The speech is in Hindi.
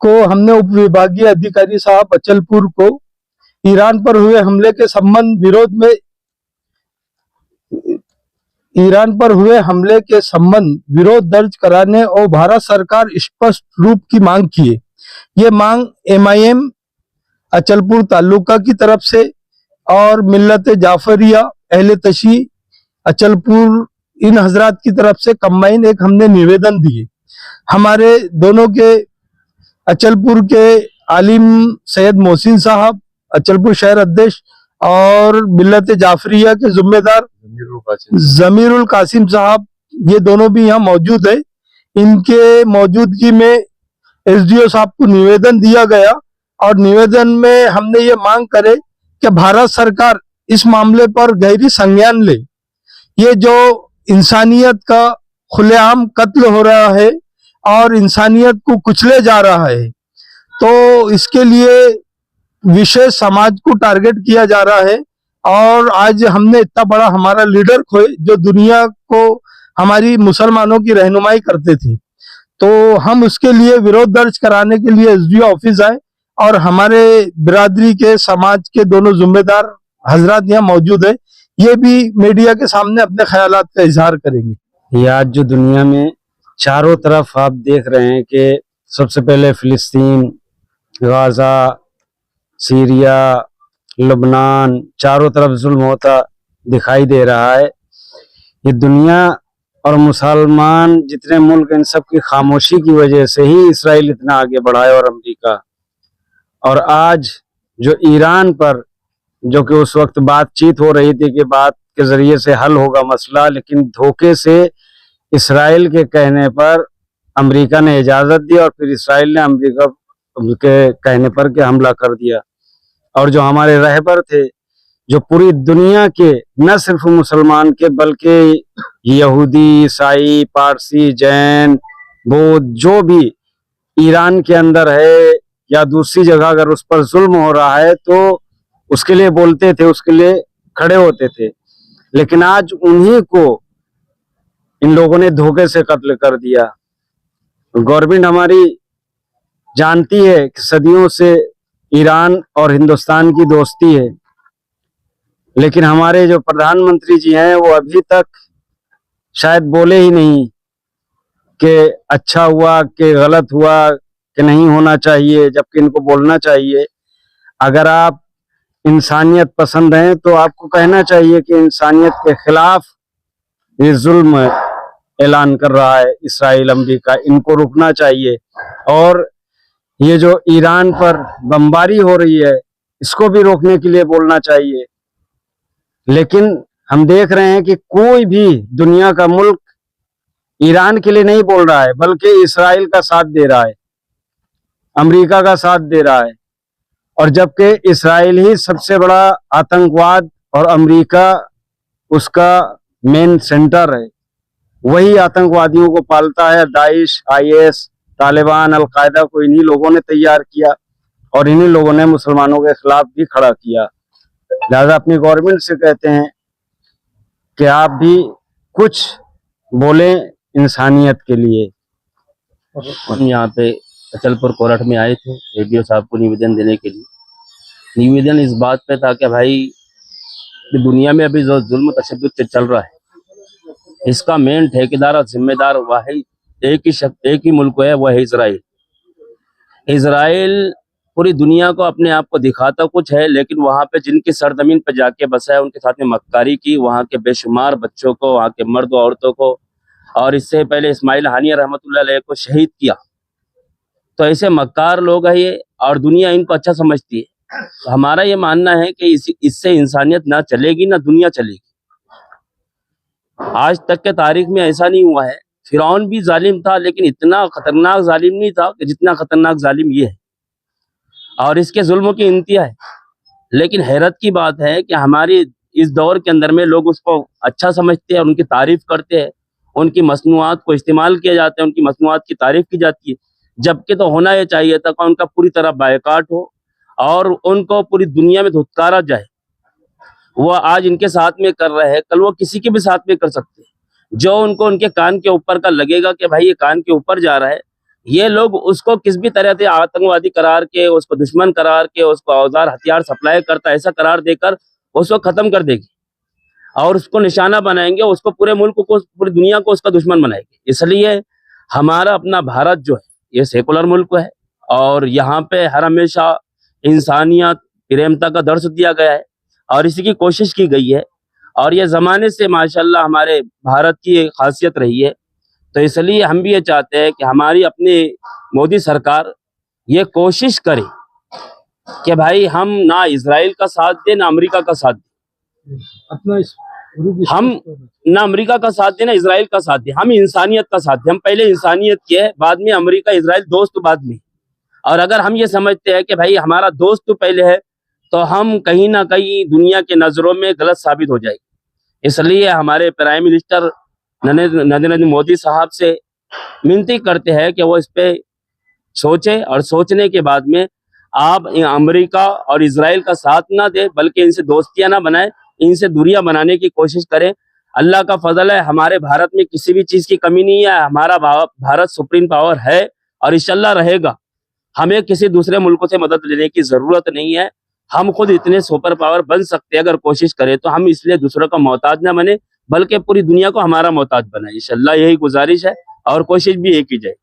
को हमने उप विभागीय अधिकारी साहब अचलपुर को ईरान पर हुए हमले के संबंध विरोध दर्ज कराने और भारत सरकार स्पष्ट रूप की मांग की है। ये मांग MIM अचलपुर तालुका की तरफ से और मिल्लत जाफरिया अहले तशी अचलपुर इन हजरात की तरफ से कंबाइन एक हमने निवेदन दिए। हमारे दोनों के अचलपुर के आलिम सैयद मोहसिन साहब अचलपुर शहर अध्यक्ष और मिल्लत जाफरिया के जिम्मेदार जमीरुल कासिम साहब, ये दोनों भी यहाँ मौजूद है। इनके मौजूदगी में SDO साहब को निवेदन दिया गया और निवेदन में हमने ये मांग करे कि भारत सरकार इस मामले पर गहरी संज्ञान ले। ये जो इंसानियत का खुलेआम कत्ल हो रहा है और इंसानियत को कुचले जा रहा है, तो इसके लिए विशेष समाज को टारगेट किया जा रहा है। और आज हमने इतना बड़ा हमारा लीडर खोए जो दुनिया को हमारी मुसलमानों की रहनुमाई करते थे, तो हम उसके लिए विरोध दर्ज कराने के लिए SDO ऑफिस आए और हमारे बिरादरी के समाज के दोनों जिम्मेदार हजरात यहाँ मौजूद है। ये भी मीडिया के सामने अपने ख्यालात का इजहार करेंगे। ये आज जो दुनिया में चारों तरफ आप देख रहे हैं कि सबसे पहले फिलिस्तीन, गाजा, सीरिया, लुबनान, चारों तरफ जुल्म होता दिखाई दे रहा है। ये दुनिया और मुसलमान जितने मुल्क, इन सब की खामोशी की वजह से ही इसराइल इतना आगे बढ़ा है और अमेरिका। और आज जो ईरान पर, जो कि उस वक्त बातचीत हो रही थी कि बात के जरिए से हल होगा मसला, लेकिन धोखे से इसराइल के कहने पर अमेरिका ने इजाजत दी और फिर इसराइल ने अमेरिका के कहने पर के हमला कर दिया। और जो हमारे रहबर थे, जो पूरी दुनिया के, न सिर्फ मुसलमान के बल्कि यहूदी, ईसाई, पारसी, जैन, बौद्ध, जो भी ईरान के अंदर है या दूसरी जगह अगर उस पर जुल्म हो रहा है तो उसके लिए बोलते थे, उसके लिए खड़े होते थे। लेकिन आज उन्हीं को इन लोगों ने धोखे से कत्ल कर दिया। गवर्नमेंट हमारी जानती है कि सदियों से ईरान और हिंदुस्तान की दोस्ती है, लेकिन हमारे जो प्रधानमंत्री जी हैं वो अभी तक शायद बोले ही नहीं कि अच्छा हुआ कि गलत हुआ कि नहीं होना चाहिए, जबकि इनको बोलना चाहिए। अगर आप इंसानियत पसंद हैं तो आपको कहना चाहिए कि इंसानियत के खिलाफ ये जुल्म ऐलान कर रहा है इसराइल, अमेरिका, इनको रुकना चाहिए। और ये जो ईरान पर बमबारी हो रही है इसको भी रोकने के लिए बोलना चाहिए। लेकिन हम देख रहे हैं कि कोई भी दुनिया का मुल्क ईरान के लिए नहीं बोल रहा है, बल्कि इसराइल का साथ दे रहा है, अमेरिका का साथ दे रहा है। और जबकि इसराइल ही सबसे बड़ा आतंकवाद और अमेरिका उसका मेन सेंटर है, वही आतंकवादियों को पालता है। दाइश, IS, तालिबान, अलकायदा को इन्हीं लोगों ने तैयार किया और इन्हीं लोगों ने मुसलमानों के खिलाफ भी खड़ा किया। लिहाजा अपनी गवर्नमेंट से कहते हैं कि आप भी कुछ बोलें इंसानियत के लिए। हम यहाँ पे अचलपुर कोर्ट में आए थे SDO साहब को निवेदन देने के लिए। निवेदन इस बात पे था कि भाई दुनिया में अभी जो जुल्म तशद्दुद चल रहा है, इसका मेन ठेकेदार और जिम्मेदार वाहिद एक ही मुल्क है, वह है इसराइल। इसराइल पूरी दुनिया को अपने आप को दिखाता कुछ है, लेकिन वहाँ पे जिनकी सरजमीन पे जाके बसा है उनके साथ में मक्कारी की, वहाँ के बेशुमार बच्चों को, वहाँ के मर्द औरतों को, और इससे पहले इस्माइल हानिया रहमतुल्लाह अलैह को शहीद किया। तो ऐसे मक्कार लोग है ये, और दुनिया इनको अच्छा समझती है। तो हमारा ये मानना है कि इससे इंसानियत ना चलेगी ना दुनिया चलेगी। आज तक के तारीख में ऐसा नहीं हुआ है। फिरौन भी जालिम था, लेकिन इतना खतरनाक जालिम नहीं था कि जितना खतरनाक जालिम ये है, और इसके जुल्मों की इंतहा है। लेकिन हैरत की बात है कि हमारी इस दौर के अंदर में लोग उसको अच्छा समझते हैं, उनकी तारीफ करते हैं, उनकी मसनूआत को इस्तेमाल किया जाता है, उनकी मसनूआत की तारीफ की जाती है। जबकि तो होना ये चाहिए था कि उनका पूरी तरह बायकाट हो और उनको पूरी दुनिया में धुतकारा जाए। वो आज इनके साथ में कर रहे हैं, कल वो किसी के भी साथ में कर सकते हैं। जो उनको उनके कान के ऊपर का लगेगा कि भाई ये कान के ऊपर जा रहा है, ये लोग उसको किस भी तरह से आतंकवादी करार के, उसको दुश्मन करार के, उसको औजार हथियार सप्लाई करता ऐसा करार देकर उसको खत्म कर देगी और उसको निशाना बनाएंगे, उसको पूरे मुल्क को, पूरी दुनिया को उसका दुश्मन बनाएंगे। इसलिए हमारा अपना भारत जो है ये सेकुलर मुल्क है और यहाँ पे हर हमेशा इंसानियत, प्रेमता का दर्श दिया गया है और इसी की कोशिश की गई है और ये ज़माने से माशाल्लाह हमारे भारत की एक खासियत रही है। तो इसलिए हम भी ये चाहते हैं कि हमारी अपनी मोदी सरकार ये कोशिश करे कि भाई हम ना इजराइल का साथ दें ना अमेरिका का साथ दें, अपना हम ना अमेरिका का साथ दें ना इजराइल का साथ दें, हम इंसानियत का साथ दें। हम पहले इंसानियत के है, बाद में अमेरिका इजराइल दोस्त बाद में। और अगर हम ये समझते हैं कि भाई हमारा दोस्त तो पहले है तो हम कहीं ना कहीं दुनिया के नजरों में गलत साबित हो जाएगी। इसलिए हमारे प्राइम मिनिस्टर नरेंद्र मोदी साहब से विनती करते हैं कि वो इस पे सोचे और सोचने के बाद में आप अमेरिका और इजराइल का साथ ना दे बल्कि इनसे दोस्तियां ना बनाए, इनसे दूरियां बनाने की कोशिश करें। अल्लाह का फजल है, हमारे भारत में किसी भी चीज की कमी नहीं है। हमारा भारत सुप्रीम पावर है और इंशाल्लाह रहेगा। हमें किसी दूसरे मुल्कों से मदद लेने की जरूरत नहीं है। हम खुद इतने सुपर पावर बन सकते हैं अगर कोशिश करें तो। हम इसलिए दूसरों का मोहताज ना बने बल्कि पूरी दुनिया को हमारा मोहताज बनाए। इंशाल्लाह यही गुजारिश है और कोशिश भी यही की जाए।